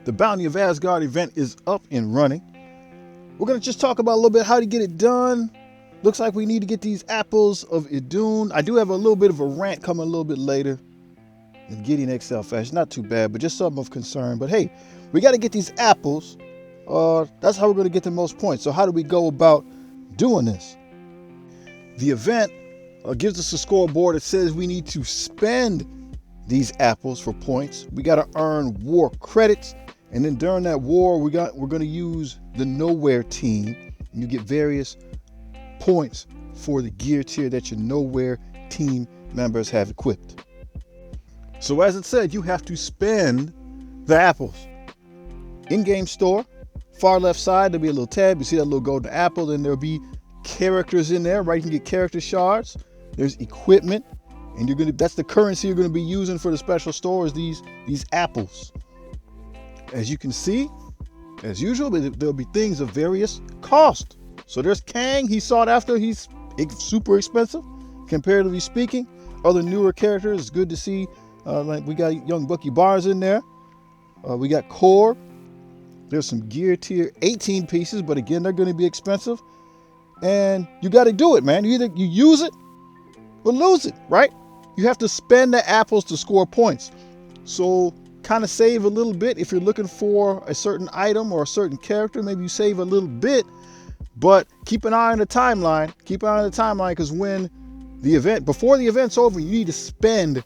The Bounty of Asgard event is up and running. We're going to just talk about a little bit how to get it done. Looks like we need to get these apples of Idun. I do have a little bit of a rant coming a little bit later in Gideon XL fashion. Not too bad, but just something of concern. But hey, we got to get these apples. That's how we're going to get the most points. So how do we go about doing this? The event gives us a scoreboard. It says we need to spend these apples for points. We got to earn war credits. And then during that war, we're going to use the Nowhere team. And you get various points for the gear tier that your Nowhere team members have equipped. So as it said, you have to spend the apples. In-game store, far left side, there'll be a little tab. You see that little golden apple. Then there'll be characters in there, right? You can get character shards. There's equipment. And that's the currency you're going to be using for the special store is these apples. As you can see, as usual, there'll be things of various cost. So there's Kang. He's sought after. He's super expensive, comparatively speaking. Other newer characters, it's good to see. Like we got young Bucky Barnes in there. We got Korg. There's some gear tier 18 pieces, but again, they're going to be expensive. And you got to do it, man. Either you use it or lose it, right? You have to spend the apples to score points. So kind of save a little bit. If you're looking for a certain item or a certain character, maybe you save a little bit, but keep an eye on the timeline. Keep an eye on the timeline because before the event's over, you need to spend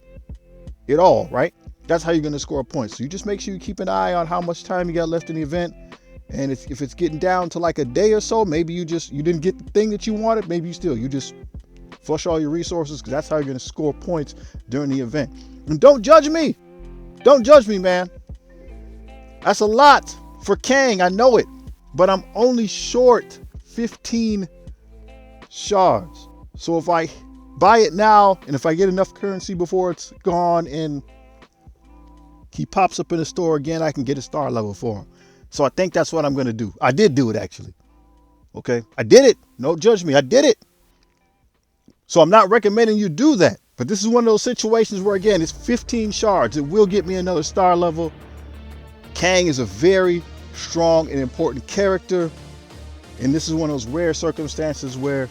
it all, right? That's how you're going to score points. So you just make sure you keep an eye on how much time you got left in the event. And if it's getting down to like a day or so, maybe you didn't get the thing that you wanted. Maybe you just flush all your resources because that's how you're going to score points during the event. And don't judge me. Don't judge me, man. That's a lot for Kang. I know it, but I'm only short 15 shards. So if I buy it now and if I get enough currency before it's gone and he pops up in the store again, I can get a star level for him. So I think that's what I'm going to do. I did do it, actually. Okay. I did it. Don't judge me. I did it. So I'm not recommending you do that. But this is one of those situations where, again, it's 15 shards. It will get me another star level. Kang is a very strong and important character. And this is one of those rare circumstances where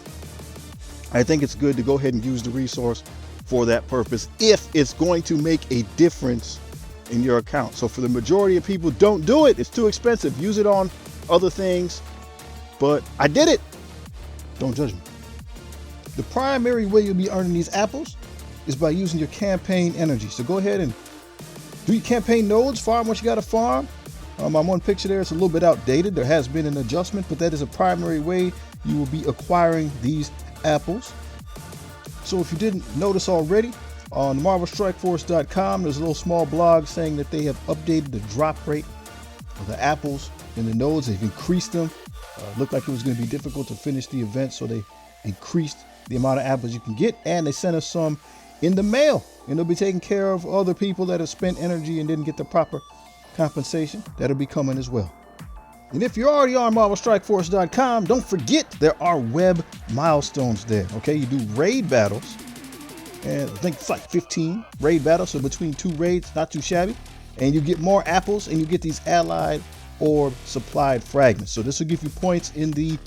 I think it's good to go ahead and use the resource for that purpose if it's going to make a difference in your account. So for the majority of people, don't do it. It's too expensive. Use it on other things. But I did it. Don't judge me. The primary way you'll be earning these apples is by using your campaign energy. So go ahead and do your campaign nodes, farm what you got to farm. I'm on picture there. It's a little bit outdated. There has been an adjustment, but that is a primary way you will be acquiring these apples. So if you didn't notice already, on MarvelStrikeForce.com, there's a little small blog saying that they have updated the drop rate of the apples in the nodes. They've increased them. Looked like it was going to be difficult to finish the event, so they increased the amount of apples you can get, and they sent us some in the mail, and they'll be taking care of other people that have spent energy and didn't get the proper compensation. That'll be coming as well. And if you're already on MarvelStrikeForce.com, don't forget there are web milestones there. Okay, you do raid battles, and I think it's like 15 raid battles, so between 2 raids, not too shabby, and you get more apples, and you get these allied orb supplied fragments. So this will give you points in the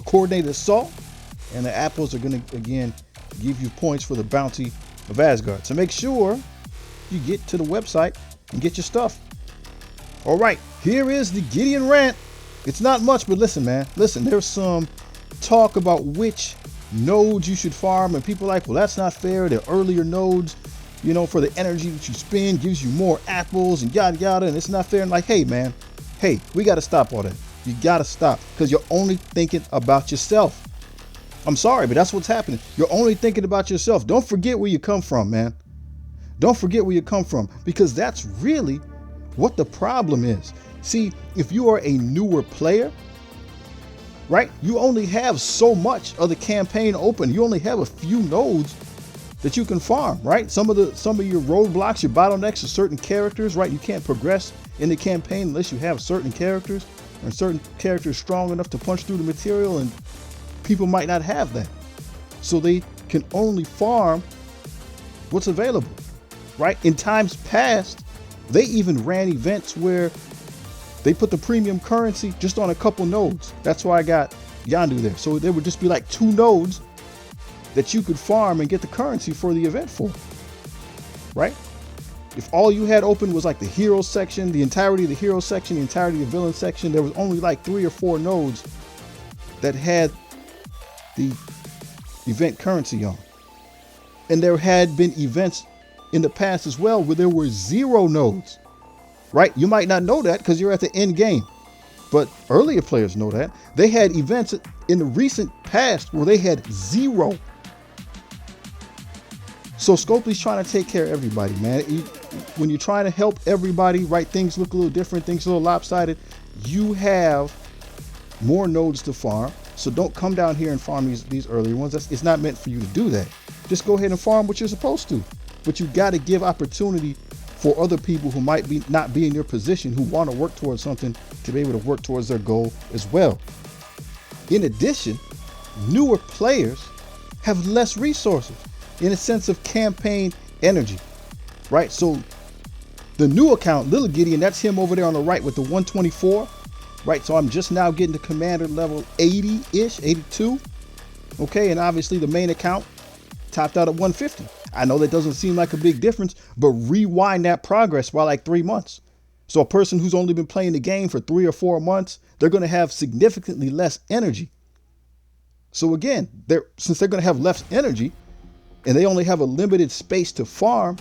coordinated assault, and the apples are going to again give you points for the Bounty of Asgard. So make sure you get to the website and get your stuff. All right, here is the Gideon rant. It's not much, but listen, man. Listen, there's some talk about which nodes you should farm, and people are like, well, that's not fair. The earlier nodes, for the energy that you spend gives you more apples and yada yada, and it's not fair. And like, hey, man, hey, we got to stop all that. You got to stop because you're only thinking about yourself. I'm sorry, but that's what's happening. You're only thinking about yourself. Don't forget where you come from, man. Don't forget where you come from, because that's really what the problem is. See, if you are a newer player, right, you only have so much of the campaign open. You only have a few nodes that you can farm, right? Some of your roadblocks, your bottlenecks are certain characters, right? You can't progress in the campaign unless you have certain characters, or certain characters strong enough to punch through the material, and people might not have that. So they can only farm what's available, right? In times past, They even ran events where they put the premium currency just on a couple nodes. That's why I got Yondu there. So there would just be like 2 nodes that you could farm and get the currency for the event for, right? If all you had open was like the hero section, the entirety of the hero section, the entirety of the villain section, there was only like 3 or 4 nodes that had the event currency on. And there had been events in the past as well where there were 0 nodes, right? You might not know that because you're at the end game, but earlier players know that. They had events in the recent past where they had 0. So Scopely's trying to take care of everybody, man. When you're trying to help everybody, right, things look a little different, things a little lopsided. You have more nodes to farm. So don't come down here and farm these earlier ones. It's not meant for you to do that. Just go ahead and farm what you're supposed to. But you got to give opportunity for other people who might not be in your position, who want to work towards something, to be able to work towards their goal as well. In addition, newer players have less resources in a sense of campaign energy, right? So the new account, Little Gideon, that's him over there on the right with the 124, right? So I'm just now getting to commander level 80-ish, 82. Okay, and obviously the main account topped out at 150. I know that doesn't seem like a big difference, but rewind that progress by like 3 months. So a person who's only been playing the game for 3 or 4 months, they're going to have significantly less energy. So again, since they're going to have less energy and they only have a limited space to farm,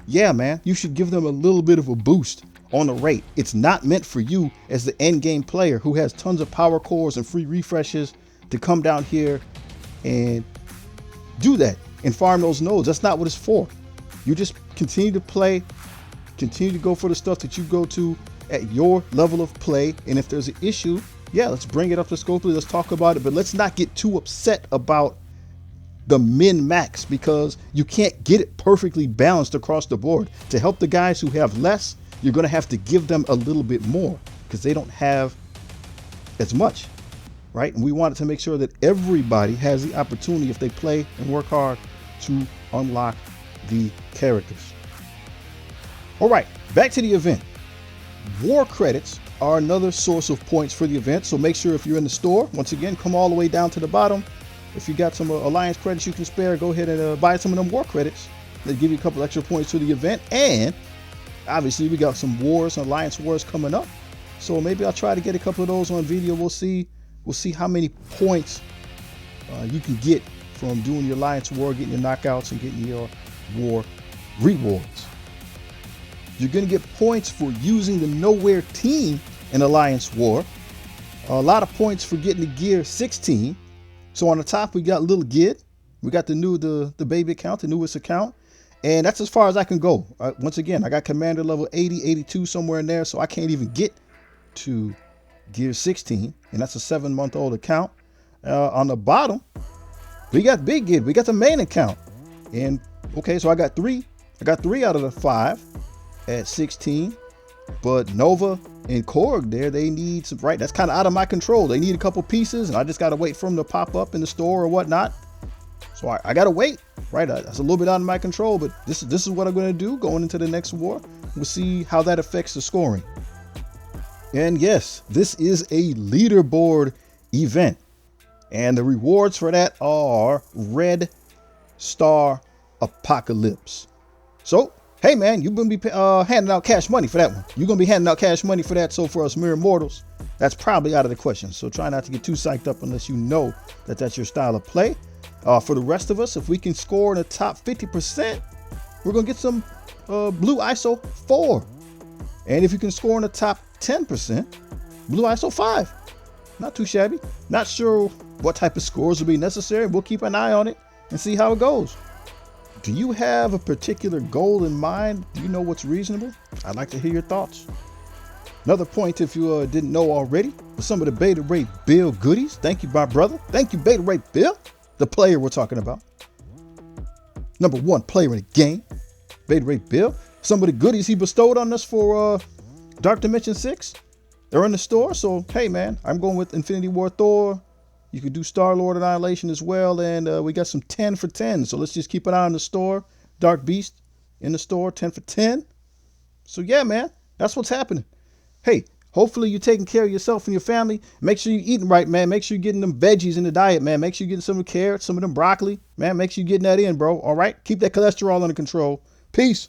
yeah, man, you should give them a little bit of a boost on the rate. It's not meant for you as the end game player who has tons of power cores and free refreshes to come down here and do that and farm those nodes. That's not what it's for. You just continue to play, continue to go for the stuff that you go to at your level of play. And if there's an issue, yeah, let's bring it up to Scopely. Let's talk about it, but let's not get too upset about the min max, because you can't get it perfectly balanced across the board. To help the guys who have less, you're going to have to give them a little bit more because they don't have as much, right? And we wanted to make sure that everybody has the opportunity, if they play and work hard, to unlock the characters. All right, back to the event. War credits are another source of points for the event. So make sure if you're in the store, once again, come all the way down to the bottom. If you got some Alliance credits you can spare, go ahead and buy some of them war credits. They give you a couple extra points to the event. And obviously we got some wars, Alliance wars coming up. So maybe I'll try to get a couple of those on video. We'll see how many points you can get from doing your Alliance war, getting your knockouts and getting your war rewards. You're going to get points for using the Nowhere team in Alliance war. A lot of points for getting the gear 16. So on the top, we got Little Gid. We got the baby account, the newest account. And that's as far as I can go. Once again, I got commander level 80, 82 somewhere in there. So I can't even get to gear 16. And that's a 7-month-old account. On the bottom, we got Big Gid. We got the main account. And okay, so I got 3. I got 3 out of the 5 at 16. But Nova and Korg there, they need some, right? That's kind of out of my control. They need a couple pieces, and I just got to wait for them to pop up in the store or whatnot. So I got to wait, right? That's a little bit out of my control, but this is what I'm going to do going into the next war. We'll see how that affects the scoring. And yes, this is a leaderboard event, and the rewards for that are Red Star Apocalypse. So hey man, you're going to be handing out cash money for that one. You're going to be handing out cash money for that. So for us mere mortals, that's probably out of the question. So try not to get too psyched up unless you know that that's your style of play. For the rest of us, if we can score in the top 50%, we're going to get some Blue ISO 4. And if you can score in the top 10%, Blue ISO 5. Not too shabby. Not sure what type of scores will be necessary. We'll keep an eye on it and see how it goes. Do you have a particular goal in mind? Do you know what's reasonable? I'd like to hear your thoughts. Another point, if you didn't know already, for some of the Beta Ray Bill goodies. Thank you, my brother. Thank you, Beta Ray Bill, the player we're talking about. Number 1 player in the game, Beta Ray Bill. Some of the goodies he bestowed on us for Dark Dimension 6, they're in the store. So, hey, man, I'm going with Infinity War Thor. You could do Star-Lord Annihilation as well. And we got some 10 for 10. So let's just keep an eye on the store. Dark Beast in the store, 10 for 10. So yeah, man, that's what's happening. Hey, hopefully you're taking care of yourself and your family. Make sure you're eating right, man. Make sure you're getting them veggies in the diet, man. Make sure you're getting some of the carrots, some of them broccoli, man. Make sure you're getting that in, bro. All right, keep that cholesterol under control. Peace.